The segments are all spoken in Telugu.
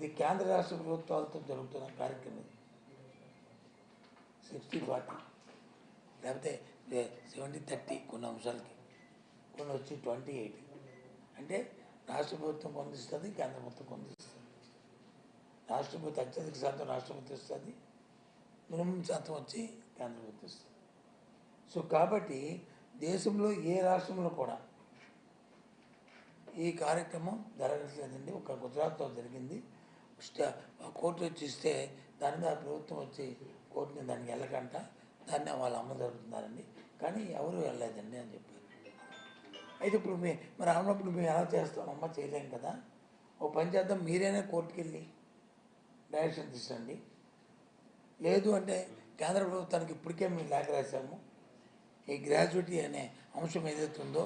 ఇది కేంద్ర రాష్ట్ర ప్రభుత్వాలతో జరుగుతున్న కార్యక్రమం. 60-40 లేకపోతే 70-30 కొన్ని అంశాలకి, కొన్ని వచ్చి 20-80. అంటే రాష్ట్ర ప్రభుత్వం పొందిస్తుంది, కేంద్ర ప్రభుత్వం పొందిస్తుంది. రాష్ట్ర ప్రభుత్వం అత్యధిక శాతం రాష్ట్ర ప్రభుత్వం ఇస్తుంది, మినిమం శాతం వచ్చి కేంద్ర ప్రభుత్వం ఇస్తుంది. సో కాబట్టి దేశంలో ఏ రాష్ట్రంలో కూడా ఈ కార్యక్రమం జరగట్లేదండి. ఒక గుజరాత్లో జరిగింది. కోర్టు వచ్చి ఇస్తే దాని మీద ప్రభుత్వం వచ్చి కోర్టుని దానికి వెళ్ళకంట, దాన్ని వాళ్ళు అమలు జరుగుతున్నారండి. కానీ ఎవరు వెళ్ళలేదండి అని చెప్పారు. అయితే ఇప్పుడు మరి అన్నప్పుడు మేము ఎలా చేస్తాం? అమ్మ చేయలేం కదా. ఓ పని చేద్దాం, మీరైనా కోర్టుకి వెళ్ళి డైరెక్షన్ తీసుకోండి. లేదు అంటే కేంద్ర ప్రభుత్వానికి ఇప్పటికే మేము లేఖ రాసాము. ఈ గ్రాడ్యుయేటీ అనే అంశం ఏదైతే ఉందో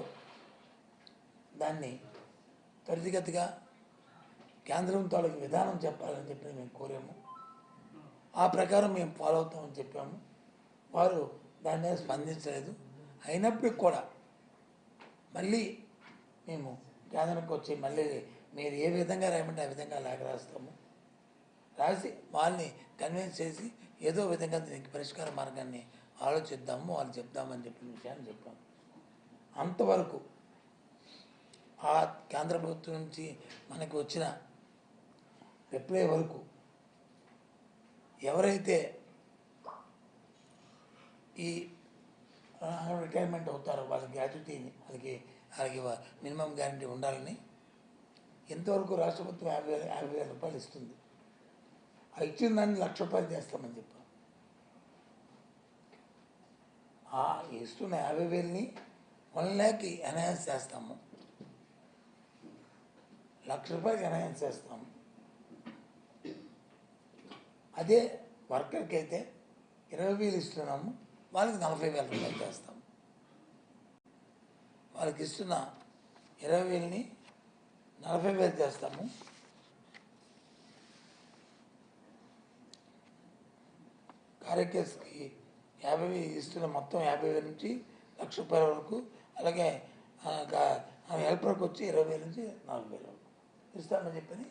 దాన్ని త్వరితగతిగా కేంద్రం తాలూకు విధానం చెప్పాలని చెప్పి మేము కోరాము. ఆ ప్రకారం మేము ఫాలో అవుతామని చెప్పాము. వారు దాని మీద స్పందించలేదు. అయినప్పటికి కూడా మళ్ళీ మేము కేంద్రానికి వచ్చి మళ్ళీ మీరు ఏ విధంగా రాయమంటే ఆ విధంగా లేఖ రాస్తాము. రాసి వాళ్ళని కన్విన్స్ చేసి ఏదో విధంగా దీనికి పరిష్కార మార్గాన్ని ఆలోచిద్దాము, వాళ్ళు చెప్దామని చెప్పిన విషయాన్ని చెప్పాము. అంతవరకు ఆ కేంద్ర ప్రభుత్వం నుంచి మనకు వచ్చిన రిప్లై వరకు ఎవరైతే ఈ రిటైర్మెంట్ అవుతారో వాళ్ళ గ్రాట్యుటీని వాళ్ళకి మినిమం గ్యారంటీ ఉండాలని ఎంతవరకు రాష్ట్ర ప్రభుత్వం 50,000 రూపాయలు ఇస్తుంది. ఆ ఇచ్చిన దాన్ని 1,00,000 రూపాయలు చేస్తామని చెప్పాం. ఆ ఇస్తున్న 50,000ని 1 lakh ఎన్హాన్స్ చేస్తాము, 1,00,000 రూపాయలకి ఎన్హాన్స్ చేస్తాము. అదే వర్కర్కి అయితే 20,000 ఇస్తున్నాము, వాళ్ళకి 40,000 రూపాయలు చేస్తాము. వాళ్ళకి ఇస్తున్న 20,000ని 40,000 చేస్తాము. కార్యకేసుకి 50,000 ఇస్తున్న మొత్తం 50,000 నుంచి 1,00,000 రూపాయల వరకు, అలాగే హెల్పర్కి వచ్చి 20,000 నుంచి 40,000 వరకు ఇస్తామని చెప్పని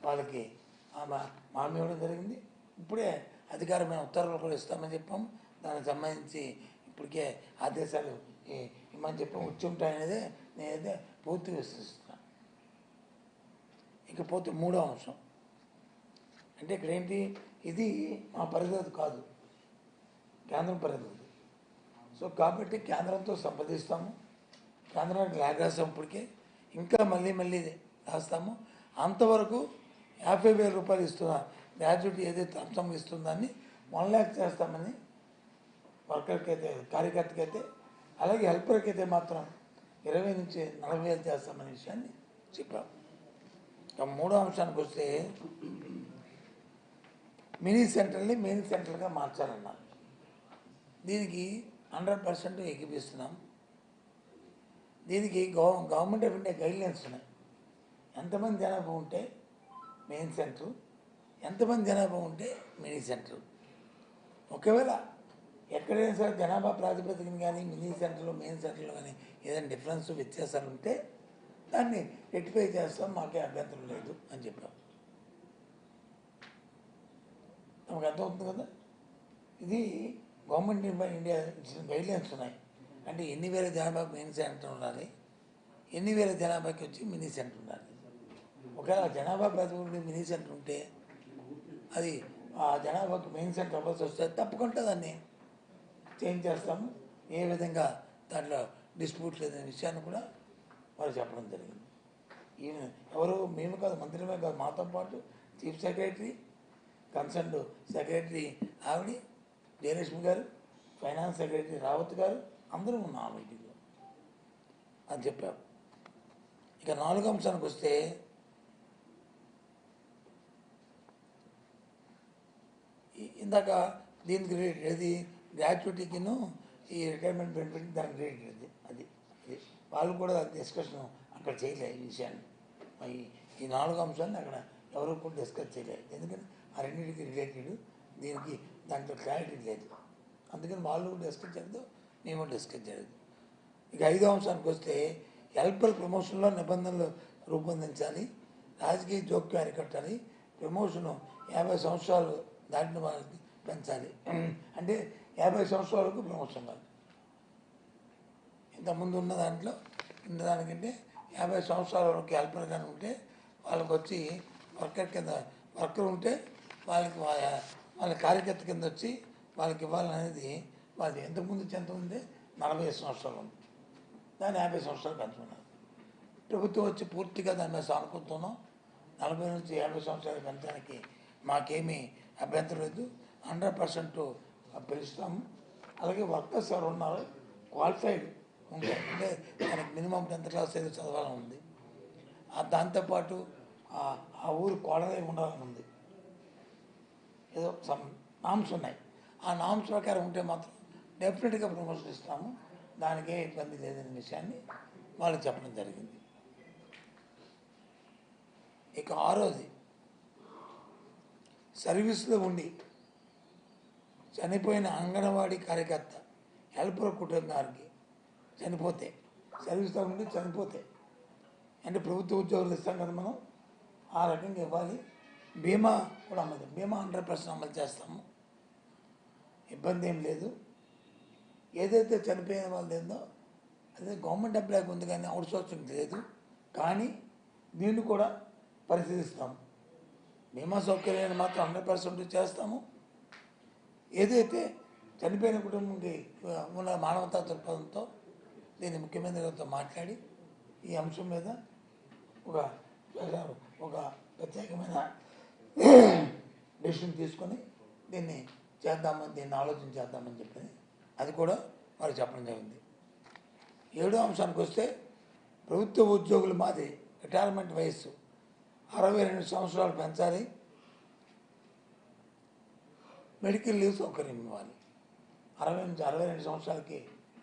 వాళ్ళకి హామీ ఇవ్వడం జరిగింది. ఇప్పుడే అధికారమైన ఉత్తర్వులు కూడా ఇస్తామని చెప్పాము. దానికి సంబంధించి ఇప్పటికే ఆదేశాలు ఇమ్మని చెప్పి వచ్చి ఉంటాయనేదే నేనైతే పూర్తి విశ్వసిస్తున్నాను. ఇకపోతే 3వ అంశం అంటే ఇక్కడ ఏంటి, ఇది మా పరిధి కాదు, కేంద్రం పరిధి. సో కాబట్టి కేంద్రంతో సంప్రదిస్తాము, కేంద్రానికి లేఖ రాస్తాము. ఇప్పటికే ఇంకా మళ్ళీ రాస్తాము. అంతవరకు 50,000 రూపాయలు ఇస్తున్న గ్రాడ్యుయేటీ ఏదైతే అంశం ఇస్తుందాన్ని 1 lakh చేస్తామని వర్కర్కి అయితే, కార్యకర్తకి అయితే, అలాగే హెల్పర్కి అయితే మాత్రం 20,000 నుంచి 40,000 చేస్తామనే విషయాన్ని చెప్పాము. ఇక 3వ అంశానికి వస్తే మినీ సెంటర్ని మెయిన్ సెంటర్గా మార్చాలన్నారు. దీనికి 100% ఎక్కిపిస్తున్నాం. దీనికి గవర్నమెంట్ ఆఫ్ ఇండియా గైడ్లైన్స్ ఉన్నాయి. ఎంతమంది జనాభా ఉంటే మెయిన్ సెంటర్, ఎంతమంది జనాభా ఉంటే మినీ సెంటర్. ఒకవేళ ఎక్కడైనా సరే జనాభా ప్రాతిపదికన కానీ మినీ సెంటర్లో మెయిన్ సెంటర్లో కానీ ఏదైనా డిఫరెన్స్ వ్యత్యాసాలు ఉంటే దాన్ని రెక్టిఫై చేస్తాం, మాకే అభ్యంతరం లేదు అని చెప్పాం. நமக்கு అర్థమవుతుంది కదా. ఇది గవర్నమెంట్ ఆఫ్ ఇండియా ఇచ్చిన గైడ్లైన్స్ ఉన్నాయి. అంటే ఎన్ని వేల జనాభాకి మెయిన్ సెంటర్ ఉండాలి, ఎన్ని వేల జనాభాకి వచ్చి మినీ సెంటర్ ఉండాలి. ఒకవేళ జనాభా ప్రాతిపదికన మినీ సెంటర్ ఉంటే అది ఆ జనాభాకి మెయిన్ సెంటర్ అవ్వాల్సి వస్తే తప్పకుండా దాన్ని చేంజ్ చేస్తాము. ఏ విధంగా దాంట్లో డిస్ప్యూట్ లేదనే విషయాన్ని కూడా వారు చెప్పడం జరిగింది. ఈయన ఎవరు మేము కాదు, మంత్రులమే కాదు, మాతో పాటు చీఫ్ సెక్రటరీ, కన్సర్న్డ్ సెక్రటరీ ఆవిడ జయలక్ష్మి గారు, ఫైనాన్స్ సెక్రటరీ రావత్ గారు అందరూ ఉన్నాం ఆ మీటింగ్లో అని చెప్పారు. ఇక 4వ అంశానికి వస్తే ఇందాక దీనికి రేట్ ఏది గ్రాట్యుటీకిను ఈ రిటైర్మెంట్ బెనిఫిట్ దానికి రేట్ అది అది వాళ్ళు కూడా డిస్కషన్ అక్కడ చేయలేదు ఈ విషయాన్ని. ఈ 4 అంశాన్ని అక్కడ ఎవరు కూడా డిస్కస్ చేయలేదు. ఎందుకంటే ఆ రెండింటికి రిలేటెడ్, దీనికి దాంట్లో క్లారిటీ లేదు. అందుకని వాళ్ళు డిస్కస్ చేయలేదు, మేము డిస్కస్ చేయలేదు. ఇక 5వ అంశానికి వస్తే హెల్పర్ ప్రమోషన్లో నిబంధనలు రూపొందించాలి, రాజకీయ జోక్యం అరికట్టాలి, ప్రమోషను 50 సంవత్సరాలు దాటిన వాళ్ళకి పెంచాలి. అంటే 50 సంవత్సరాలకు ప్రమోషన్ కాదు. ఇంతకుముందు ఉన్న దాంట్లో దానికంటే 50 సంవత్సరాల వరకు హెల్పర్ కానీ ఉంటే వాళ్ళకి వచ్చి వర్కర్ ఉంటే వాళ్ళకి వాళ్ళ కార్యకర్త కింద వచ్చి వాళ్ళకి ఇవ్వాలనేది వాళ్ళది. ఎంతకుముందు ఎంత ఉంది, 45 సంవత్సరాలు ఉంది. దాన్ని 50 సంవత్సరాలు పెంచుకున్నారు. ప్రభుత్వం వచ్చి పూర్తిగా దాని మీద సానుకూలతోనో 40 నుంచి 50 సంవత్సరాలు పెంచడానికి మాకేమీ అభ్యంతరం లేదు. 100% పిలుస్తాము. అలాగే వర్కర్స్ ఎవరు ఉన్నారు క్వాలిఫైడ్ ఉంటే, అంటే దానికి మినిమం 10th క్లాస్ ఏదో చదవాలని ఉంది. దాంతోపాటు ఆ ఊరు కోడలే ఉండాలని ఉంది. ఏదో సమ్ నామ్స్ ఉన్నాయి. ఆ నామ్స్ ప్రకారం ఉంటే మాత్రం డెఫినెట్గా ప్రమోషన్ ఇస్తాము. దానికే ఇబ్బంది లేదనే విషయాన్ని వాళ్ళకి చెప్పడం జరిగింది. ఇక 6వది, సర్వీస్లో ఉండి చనిపోయిన అంగన్వాడీ కార్యకర్త హెల్పర్ కుటుంబానికి చనిపోతే, సర్వీస్లో ఉండి చనిపోతే, అంటే ప్రభుత్వ ఉద్యోగులు ఇస్తాం కదా మనం, ఆ రకంగా ఇవ్వాలి. బీమా కూడా బీమా 100% అమలు చేస్తాము. ఇబ్బంది ఏం లేదు. ఏదైతే చనిపోయిన వాళ్ళు ఏందో అదే గవర్నమెంట్ ఎంప్లాయీకి ఉంది, కానీ అవుట్సోర్సింగ్ లేదు. కానీ దీన్ని కూడా పరిశీలిస్తాము. బీమా సౌకర్యాన్ని మాత్రం 100% చేస్తాము. ఏదైతే చనిపోయిన కుటుంబంకి ఉన్న మానవతా దృక్పథంతో దీన్ని ముఖ్యమంత్రితో మాట్లాడి ఈ అంశం మీద ఒక ప్రత్యేకమైన డెసిషన్ తీసుకొని దీన్ని ఆలోచన చేద్దామని చెప్పి అది కూడా వారు చెప్పడం జరిగింది. 7వ అంశానికి వస్తే, ప్రభుత్వ ఉద్యోగులు మాది రిటైర్మెంట్ వయస్సు 62 సంవత్సరాలు పెంచాలి. మెడికల్ లీవ్ సౌకర్యం ఇవ్వాలి. 60 నుంచి 62 సంవత్సరాలకి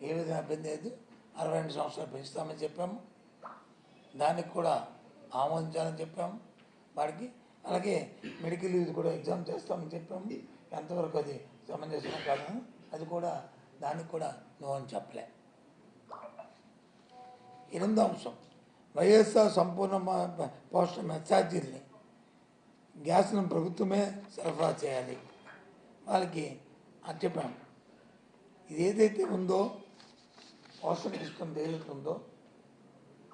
ఏ విధంగా ఇబ్బంది లేదు. 62 సంవత్సరాలు పెంచుతామని చెప్పాము. దానికి కూడా ఆమోదించాలని చెప్పాము వాడికి. అలాగే మెడికల్ లీవ్ కూడా ఎగ్జామ్ చేస్తామని చెప్పాము. ఎంతవరకు అది సమంజసం కాదు, అది కూడా దానికి కూడా నువ్వు చెప్పలే. 8వ అంశం, వైఎస్ఆర్ సంపూర్ణ పోషణ మెచ్చార్జీల్ని గ్యాస్ను ప్రభుత్వమే సరఫరా చేయాలి. వాళ్ళకి అది చెప్పాము. ఇది ఏదైతే ఉందో పోషణ ఇస్తుంది, ఏదైతే ఉందో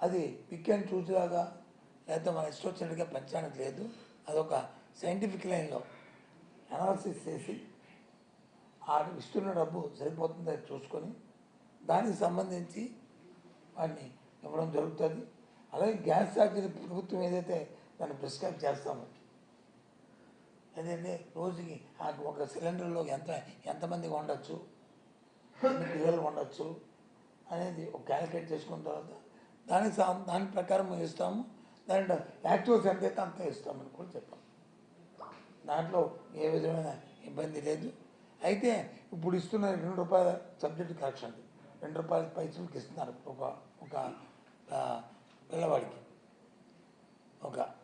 అది పిక్ అండ్ చూసేలాగా లేకపోతే మన ఇష్టం వచ్చినట్టుగా పెంచడానికి లేదు. అదొక సైంటిఫిక్ లైన్లో అనాలిసిస్ చేసి ఆ ఇస్తున్న డబ్బు సరిపోతుందో చూసుకొని దానికి సంబంధించి వాటిని ఇవ్వడం జరుగుతుంది. అలాగే గ్యాస్ ఛార్జీలు ప్రభుత్వం ఏదైతే దాన్ని ప్రిస్క్రైబ్ చేస్తామో, ఏదైతే రోజుకి ఒక సిలిండర్లో ఎంతమందికి ఉండొచ్చు, ఎన్ని పిల్లలు ఉండొచ్చు అనేది ఒక క్యాలిక్యులేట్ చేసుకున్న తర్వాత దాని ప్రకారం ఇస్తాము. దాంట్లో యాక్చువల్స్ ఎంతైతే అంత ఇస్తామని కూడా చెప్పాము. దాంట్లో ఏ విధమైన ఇబ్బంది లేదు. అయితే ఇప్పుడు ఇస్తున్న ₹2 సబ్జెక్టు కరెక్షన్, ₹2 ఇస్తున్నారు ఒక పిల్లవాడికి,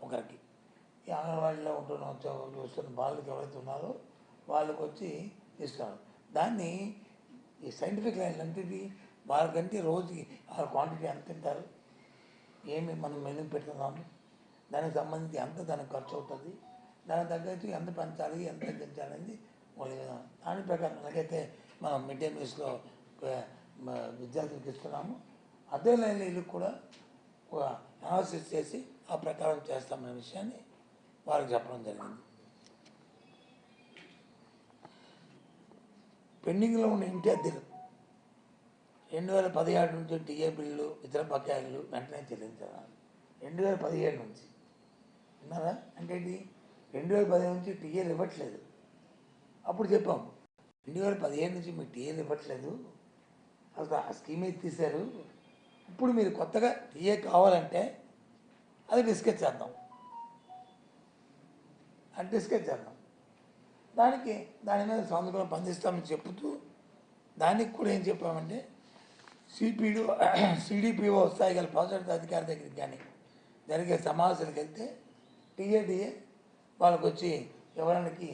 ఒకరికి. ఈ అంగన్వాడీలో చూస్తున్న బాలుకి ఎవరైతే ఉన్నారో వాళ్ళకి వచ్చి ఇస్తున్నారు. దాన్ని ఈ సైంటిఫిక్ లైన్ అంటే వాళ్ళకంటే రోజుకి ఆ క్వాంటిటీ ఎంత తింటారు, ఏమి మనం మెనూ పెడుతున్నాము, దానికి సంబంధించి ఎంత దానికి ఖర్చు అవుతుంది, దానికి తగ్గట్టు ఎంత పెంచాలి, ఎంత తగ్గించాలి అనేది దాని ప్రకారం. అలాగైతే మనం మిడ్ డే మీల్స్లో విద్యార్థులకు ఇస్తున్నాము, అదే లైన్లో వీళ్ళకి కూడా ఒక అనాలిసిస్ చేసి ఆ ప్రకారం చేస్తామనే విషయాన్ని వారికి చెప్పడం జరిగింది. పెండింగ్లో ఉన్న ఇంటి అద్దెలు 2017 నుంచి టీఏ బిల్లు, ఇతర బకాయిలు వెంటనే చెల్లించాలి. 2017 నుంచి విన్నారా? అంటే ఇది 2015 నుంచి టీఏలు ఇవ్వట్లేదు. అప్పుడు చెప్పాము 2017 నుంచి మీకు టీఏలు ఇవ్వట్లేదు, అసలు ఆ స్కీమే తీశారు. ఇప్పుడు మీరు కొత్తగా టీఏ కావాలంటే అది డిస్కస్ చేద్దాం, దాని మీద సానుకూలంగా స్పందిస్తామని చెప్తూ దానికి కూడా ఏం చెప్పామంటే సిడిపిఓ స్థాయి గల ప్రాజెక్ట్ అధికారి దగ్గరికి కానీ జరిగే సమావేశాలకు వెళ్తే టీఏడిఏ వాళ్ళకి వచ్చి ఎవరికి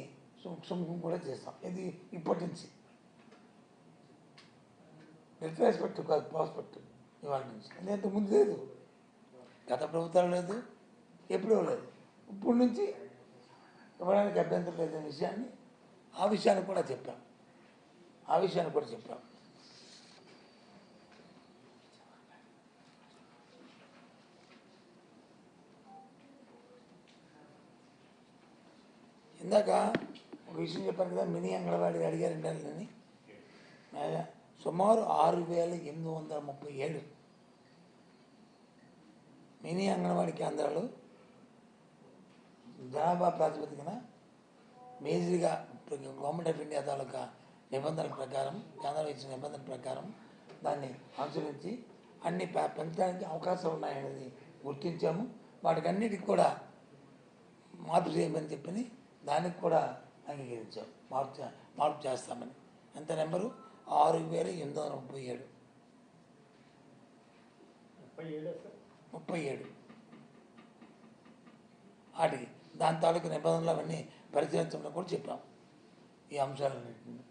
సుముఖం కూడా చేస్తాం. ఇది ఇప్పటి నుంచి రిట్రాస్పెక్టివ్ కాదు, ప్రాస్పెక్టివ్. ఇవాళ నుంచి అంటే ముందు లేదు, గత ప్రభుత్వం లేదు, ఎప్పుడూ లేదు. ఇప్పుడు నుంచి ఇవ్వడానికి అభ్యంతరం లేదనే విషయాన్ని ఆ విషయాన్ని కూడా చెప్పాం. ఇందాక ఒక విషయం చెప్పాను కదా, మినీ అంగన్వాడీ అడిగారు అని. సుమారు 6,837 మినీ అంగన్వాడీ కేంద్రాలు జనాభా ప్రాతిపదికన మేజర్గా గవర్నమెంట్ ఆఫ్ ఇండియా తాలూకా నిబంధనల ప్రకారం, కేంద్రం ఇచ్చిన నిబంధనల ప్రకారం దాన్ని అనుసరించి అన్ని పెంచడానికి అవకాశాలు ఉన్నాయనేది గుర్తించాము. వాటికన్నిటికి కూడా మార్పు చేయమని చెప్పి దానికి కూడా అంగీకరించాం. మార్పు చేస్తామని. ఎంత నెంబరు? 6,837. 37 వాటికి దాని తాలూకు నిబంధనలు అవన్నీ పరిశీలించమని కూడా చెప్పాం. ఈ అంశాలన్నింటినీ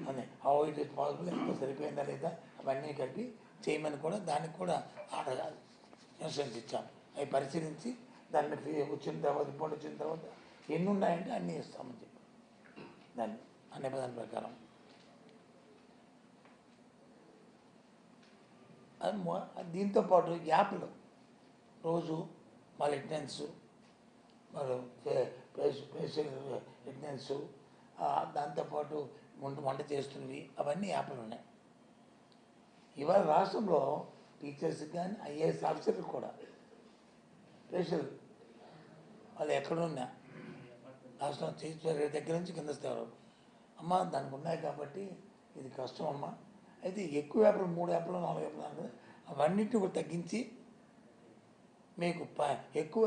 అదే హౌ ఇట్ ఇస్ పాసిబుల్, ఎంత సరిపోయిందా లేదా అవన్నీ కలిపి చేయమని కూడా దానికి కూడా ఆర్డర్ ఇన్స్ట్రక్షన్స్ ఇచ్చాం. అవి పరిశీలించి దాన్ని వచ్చిన తర్వాత రిపోర్ట్ వచ్చిన తర్వాత ఎన్ని ఉన్నాయంటే అన్నీ ఇస్తామని చెప్పి దాన్ని ఆ నిబంధన ప్రకారం. దీంతోపాటు యాప్లు రోజు వాళ్ళ అటెండెన్స్, వాళ్ళు ఫేషియల్ అటెండెన్స్, దాంతోపాటు వంట చేస్తున్నవి అవన్నీ యాప్లు ఉన్నాయి. ఇవాళ రాష్ట్రంలో టీచర్స్కి కానీ ఐఏఎస్ ఆఫీసర్లకు కూడా ఫేషియల్ వాళ్ళు ఎక్కడున్నా రాష్ట్రం టీచర్ దగ్గర నుంచి కింద స్థాయి అమ్మ దానికి ఉన్నాయి కాబట్టి ఇది కష్టం అమ్మ. అయితే ఎక్కువ యాప్లు 3 యాప్లు 4 యాప్లు కదా, అవన్నిటిని కూడా తగ్గించి మీకు ఎక్కువ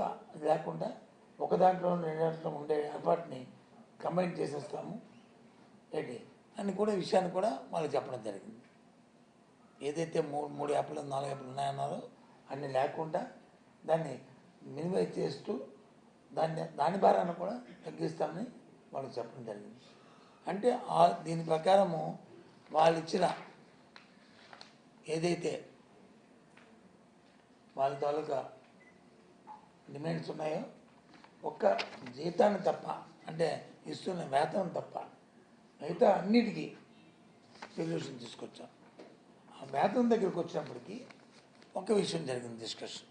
లేకుండా ఒక దాంట్లో 2 దాంట్లో ఉండే ఏర్పాటుని కంబైన్ చేసేస్తాము ఏంటి అని కూడా విషయాన్ని కూడా వాళ్ళు చెప్పడం జరిగింది. ఏదైతే 3 యాప్లు 4 యాప్లు ఉన్నాయన్నారో అన్నీ లేకుండా దాన్ని మినిమైజ్ చేస్తూ దాని భారాన్ని కూడా తగ్గిస్తామని వాళ్ళకి చెప్పడం జరిగింది. అంటే దీని ప్రకారము వాళ్ళు ఇచ్చిన ఏదైతే వాళ్ళ తాలూకా డిమాండ్స్ ఉన్నాయో ఒక్క జీతాన్ని తప్ప, అంటే ఇస్తున్న వేతనం తప్ప మిగతా అన్నిటికీ సొల్యూషన్ తీసుకొచ్చాం. ఆ వేతనం దగ్గరికి వచ్చినప్పటికీ ఒక విషయం జరిగింది డిస్కషన్.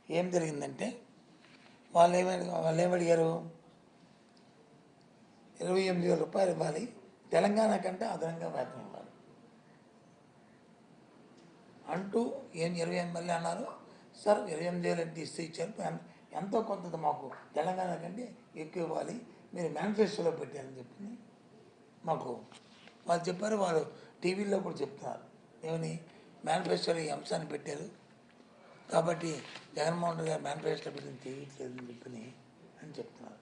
ఏం జరిగిందంటే వాళ్ళు ఏమడిగారు, 28,000 రూపాయలు ఇవ్వాలి, తెలంగాణ కంటే అదనంగా వేతనం ఇవ్వాలి అంటూ 28 మళ్ళీ అన్నారు. సార్ 28,000 అంటే ఇచ్చారు, ఎంతో కొంత మాకు తెలంగాణ కంటే ఎక్కువ ఇవ్వాలి, మీరు మేనిఫెస్టోలో పెట్టారని చెప్పి మాకు వాళ్ళు చెప్పారు. వాళ్ళు టీవీలో కూడా చెప్తున్నారు, ఏమని మేనిఫెస్టోలో ఈ అంశాన్ని పెట్టారు కాబట్టి జగన్మోహన్ రెడ్డి గారు మేనిఫెస్టో పెట్టింది చేయట్లేదని చెప్పి అని చెప్తున్నారు.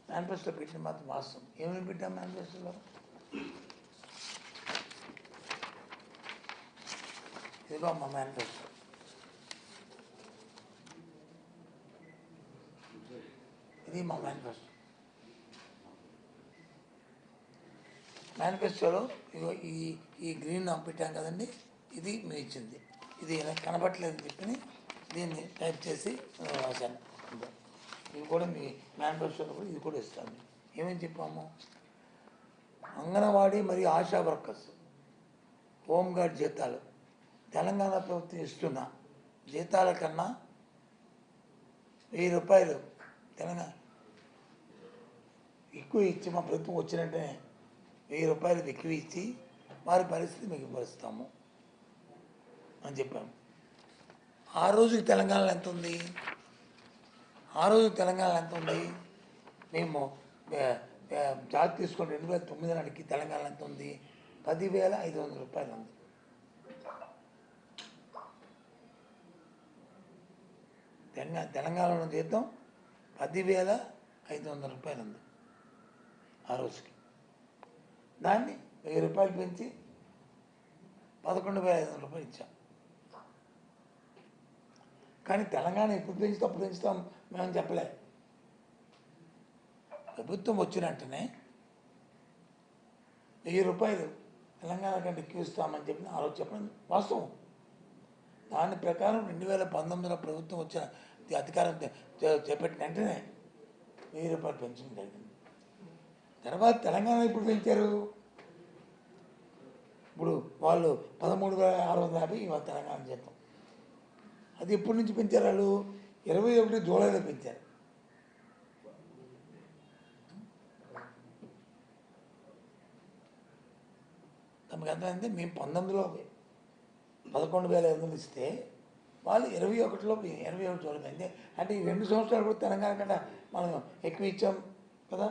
మేనిఫెస్టో పెట్టిన మాత్రం వాస్తవం. ఏమేమి పెట్టాం మేనిఫెస్టోలో? ఇదిగో మా మేనిఫెస్టో. ఇది మా మేనిఫెస్టో. మేనిఫెస్టోలో ఇగో ఈ గ్రీన్ పెట్టాం కదండి, ఇది మీరు ఇచ్చింది. ఇది కనపట్లేదని చెప్పి దీన్ని టైప్ చేసి రాశాను. ఇది కూడా మీ మేనిఫెస్టోలో కూడా ఇది కూడా ఇస్తాను. ఏమేమి చెప్పాము? అంగన్వాడీ మరియు ఆశా వర్కర్స్, హోంగార్డ్ జీతాలు తెలంగాణ ప్రభుత్వం ఇస్తున్న జీతాల కన్నా 1,000 రూపాయలు తెలంగాణ ఎక్కువ ఇచ్చి, మా ప్రభుత్వం వచ్చినట్టే 1,000 రూపాయలు ఎక్కువ ఇచ్చి వారి పరిస్థితి మీకు పరుస్తాము అని చెప్పాము. ఆ రోజుకి తెలంగాణలో ఎంత ఉంది? మేము జాబ్ తీసుకుని 2009 నాటికి తెలంగాణలో ఎంత ఉంది? 10,500 రూపాయలు ఉంది. తెలంగాణలో జీతం 10,500 రూపాయలు ఉంది ఆ రోజుకి. దాన్ని 1,000 రూపాయలు పెంచి 11,500 రూపాయలు ఇచ్చాం. కానీ తెలంగాణ ఎప్పుడు పెంచుతాం అప్పుడు పెంచుతాం మేము చెప్పలే. ప్రభుత్వం వచ్చిన వెంటనే 1,000 రూపాయలు తెలంగాణ కంటే ఎక్కువ ఇస్తామని చెప్పిన ఆ రోజు చెప్పడం వాస్తవం. దాని ప్రకారం 2019లో ప్రభుత్వం వచ్చిన అధికారం చేపట్టిన వెంటనే రూపాయలు పెంచడం జరిగింది. తర్వాత తెలంగాణ ఇప్పుడు పెంచారు, ఇప్పుడు వాళ్ళు 13,650 ఇవాళ తెలంగాణ జీతం. అది ఎప్పటి నుంచి పెంచారు? వాళ్ళు 21 జూలైలో పెంచారు. తమకు అర్థమైంది. మేము 19లో 11,500 ఇస్తే వాళ్ళు 21లో 21 జూలై. అంటే ఈ 2 సంవత్సరాలు కూడా తెలంగాణ కంటే మనం ఎక్కువ ఇచ్చాం కదా.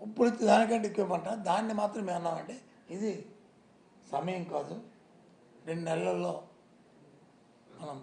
ఇప్పుడు దానికంటే ఎక్కువ పంట. దాన్ని మాత్రం మేము అన్నామంటే ఇది సమయం కాదు, 2 నెలల్లో మనం